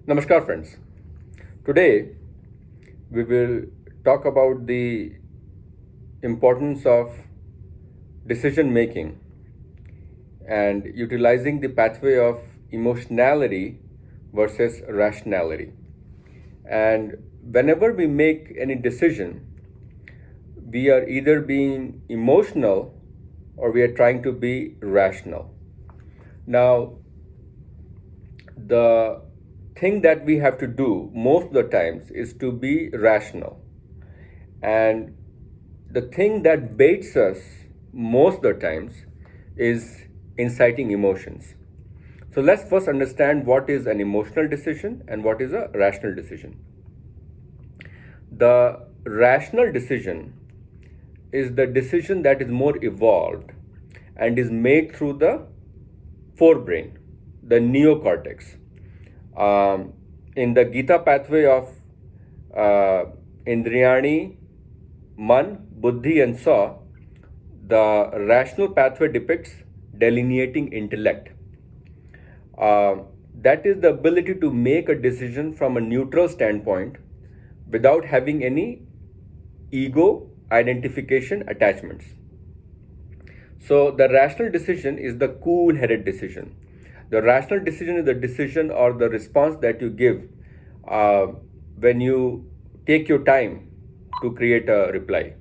Namaskar, friends. Today we will talk about the importance of decision making and utilizing the pathway of emotionality versus rationality. And whenever we make any decision, we are either being emotional or we are trying to be rational. Now, the thing that we have to do most of the times is to be rational. And the thing that baits us most of the times is inciting emotions. So let's first understand what is an emotional decision and what is a rational decision. The rational decision is the decision that is more evolved and is made through the forebrain, the neocortex. In the Gita pathway of Indriyani, Man, Buddhi, and Saw, the rational pathway depicts delineating intellect. That is the ability to make a decision from a neutral standpoint without having any ego identification attachments. So the rational decision is the cool-headed decision. The rational decision is the decision or the response that you give when you take your time to create a reply.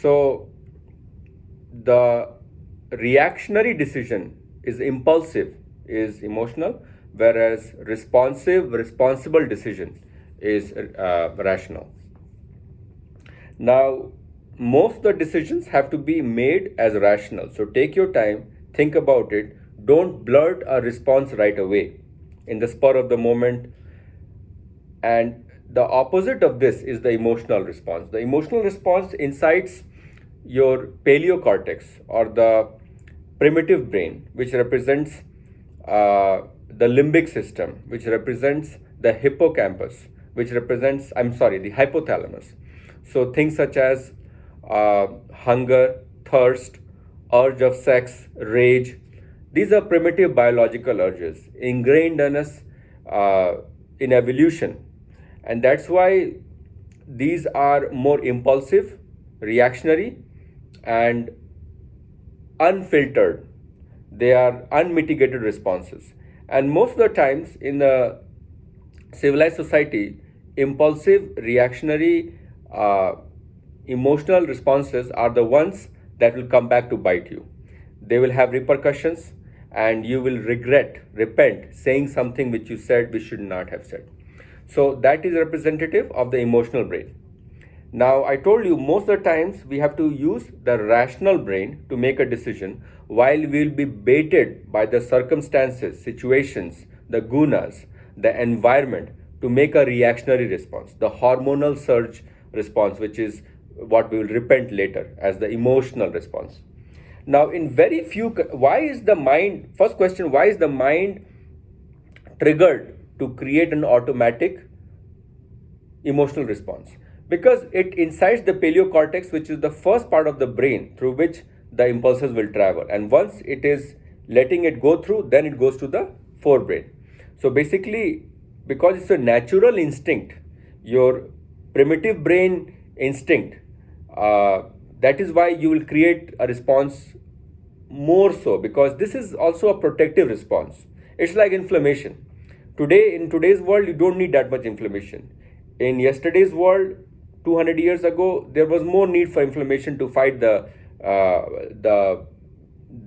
So the reactionary decision is impulsive, is emotional, whereas responsible decision is rational. Now, most of the decisions have to be made as rational. So take your time, think about it. Don't blurt a response right away in the spur of the moment. And the opposite of this is the emotional response. The emotional response incites your paleocortex or the primitive brain, which represents the limbic system, which represents the hippocampus, which represents, the hypothalamus. So things such as hunger, thirst, urge of sex, rage, these are primitive biological urges ingrained in us in evolution. And that's why these are more impulsive, reactionary, and unfiltered. They are unmitigated responses. And most of the times in the civilized society, impulsive, reactionary, emotional responses are the ones that will come back to bite you. They will have repercussions and you will repent saying something which you said which should not have said. So that is representative of the emotional brain. Now, I told you most of the times we have to use the rational brain to make a decision while we will be baited by the circumstances, situations, the gunas, the environment to make a reactionary response, the hormonal surge response, which is what we will repent later as the emotional response. Now, in very few, why is the mind, first question, why is the mind triggered to create an automatic emotional response? Because it incites the paleocortex, which is the first part of the brain through which the impulses will travel. And once it is letting it go through, then it goes to the forebrain. So basically, because it's a natural instinct, your primitive brain instinct, that is why you will create a response more so, because this is also a protective response. It's like inflammation. Today, in today's world, you don't need that much inflammation. In yesterday's world, 200 years ago, there was more need for inflammation to fight the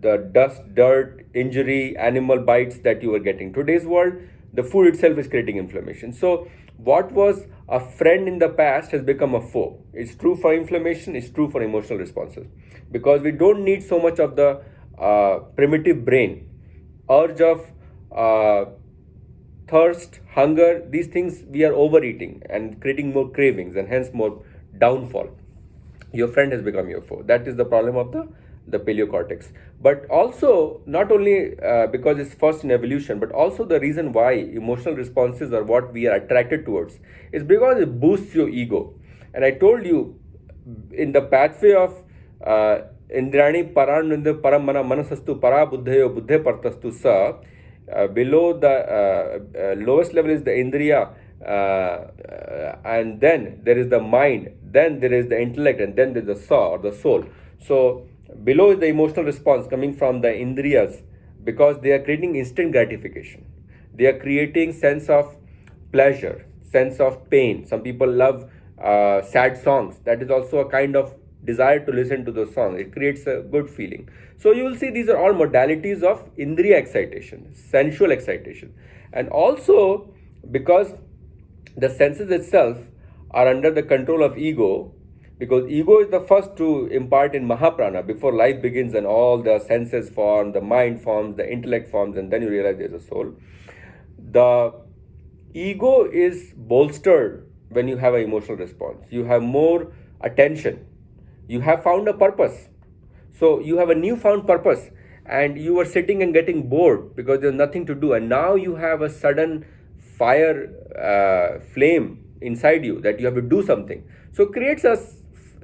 dust, dirt, injury, animal bites that you were getting. Today's world, the food itself is creating inflammation. So what was a friend in the past has become a foe. It's true for inflammation, it's true for emotional responses. Because we don't need so much of the primitive brain, urge of thirst, hunger, these things we are overeating and creating more cravings and hence more downfall. Your friend has become your foe. That is the problem of the paleocortex. But also, not only because it's first in evolution, but also the reason why emotional responses are what we are attracted towards is because it boosts your ego. And I told you, in the pathway of Indrani Parananda Paramana Manasastu Para Buddhayo Buddhe Partastu Sa, below the lowest level is the indriya, and then there is the mind, then there is the intellect, and then there is the saw or the soul. So below is the emotional response coming from the indriyas, because they are creating instant gratification. They are creating sense of pleasure, sense of pain. Some people love sad songs. That is also a kind of desire to listen to those songs. It creates a good feeling. So you will see these are all modalities of indriya excitation, sensual excitation. And also, because the senses itself are under the control of ego, because ego is the first to impart in Mahaprana before life begins and all the senses form, the mind forms, the intellect forms, and then you realize there's a soul. The ego is bolstered when you have an emotional response. You have more attention. You have found a purpose. So you have a newfound purpose, and you were sitting and getting bored because there's nothing to do, and now you have a sudden fire flame inside you that you have to do something. So it creates a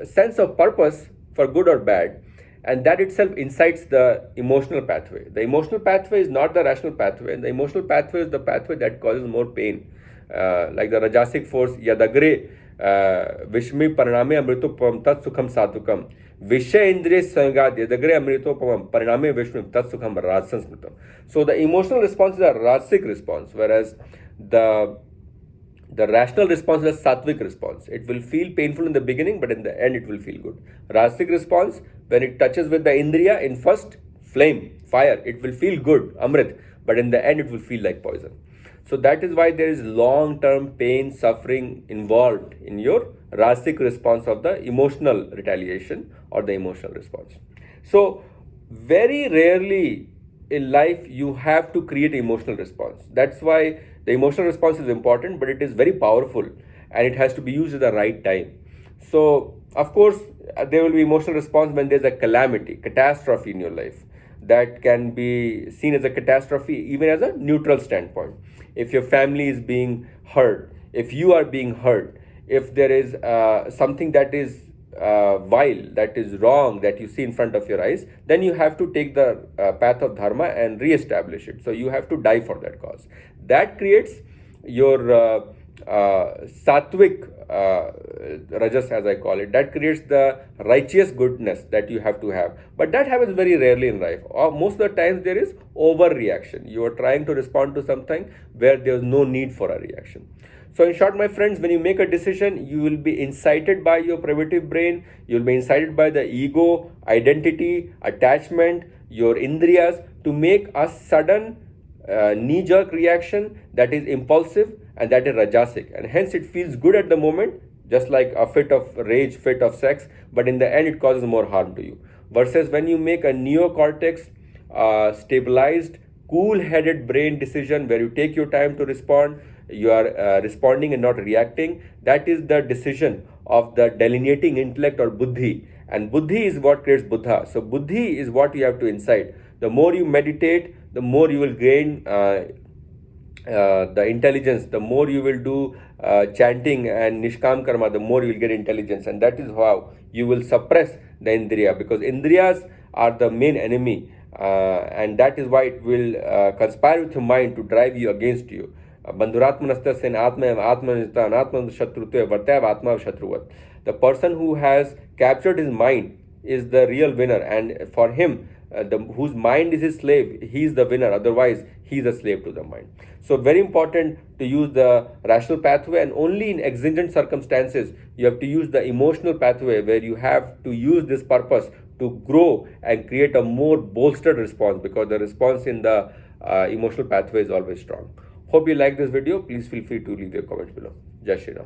sense of purpose for good or bad, and that itself incites the emotional pathway. The emotional pathway is not the rational pathway, and the emotional pathway is the pathway that causes more pain. Like the rajasic force, yadagre vishmi pariname amritopam tat sukham satukam vishay indriya sangad yadagre amritopam pariname vishmi tat sukham rajasansmritam. So the emotional response is a rajasic response, whereas the rational response is a sattvic response. It will feel painful in the beginning, but in the end it will feel good. Rajasic response, when it touches with the indriya in first flame, fire, it will feel good, amrit, but in the end it will feel like poison. So that is why there is long-term pain, suffering involved in your rajasic response of the emotional retaliation or the emotional response. So very rarely in life you have to create emotional response. That's why the emotional response is important, but it is very powerful and it has to be used at the right time. So of course there will be emotional response when there's a calamity, catastrophe in your life. That can be seen as a catastrophe even as a neutral standpoint. If your family is being hurt, if you are being hurt, if there is something that is vile, that is wrong, that you see in front of your eyes, then you have to take the path of dharma and re-establish it. So you have to die for that cause. That creates your sattvic rajas, as I call it. That creates the righteous goodness that you have to have. But that happens very rarely in life. Or most of the times there is overreaction. You are trying to respond to something where there is no need for a reaction. So in short, my friends, when you make a decision, you will be incited by your primitive brain, you will be incited by the ego, identity, attachment, your indriyas to make a sudden knee-jerk reaction that is impulsive and that is rajasic. And hence it feels good at the moment, just like a fit of rage, fit of sex, but in the end it causes more harm to you. Versus when you make a neocortex stabilized, cool-headed brain decision where you take your time to respond, you are responding and not reacting. That is the decision of the delineating intellect or buddhi, and buddhi is what creates buddha. So buddhi is what you have to incite. The more you meditate, the more you will gain the intelligence. The more you will do chanting and nishkam karma, the more you will get intelligence, and that is how you will suppress the indriya, because indriyas are the main enemy, and that is why it will conspire with your mind to drive you against you. Bandhuratmanastasya atma atmanita anatman shatrutve vartav atma shatruvat. The person who has captured his mind is the real winner, and for him, whose mind is his slave, he is the winner. Otherwise, he is a slave to the mind. So very important to use the rational pathway, and only in exigent circumstances you have to use the emotional pathway, where you have to use this purpose to grow and create a more bolstered response, because the response in the emotional pathway is always strong. Hope you like this video. Please feel free to leave your comments below. Jai Shri Ram.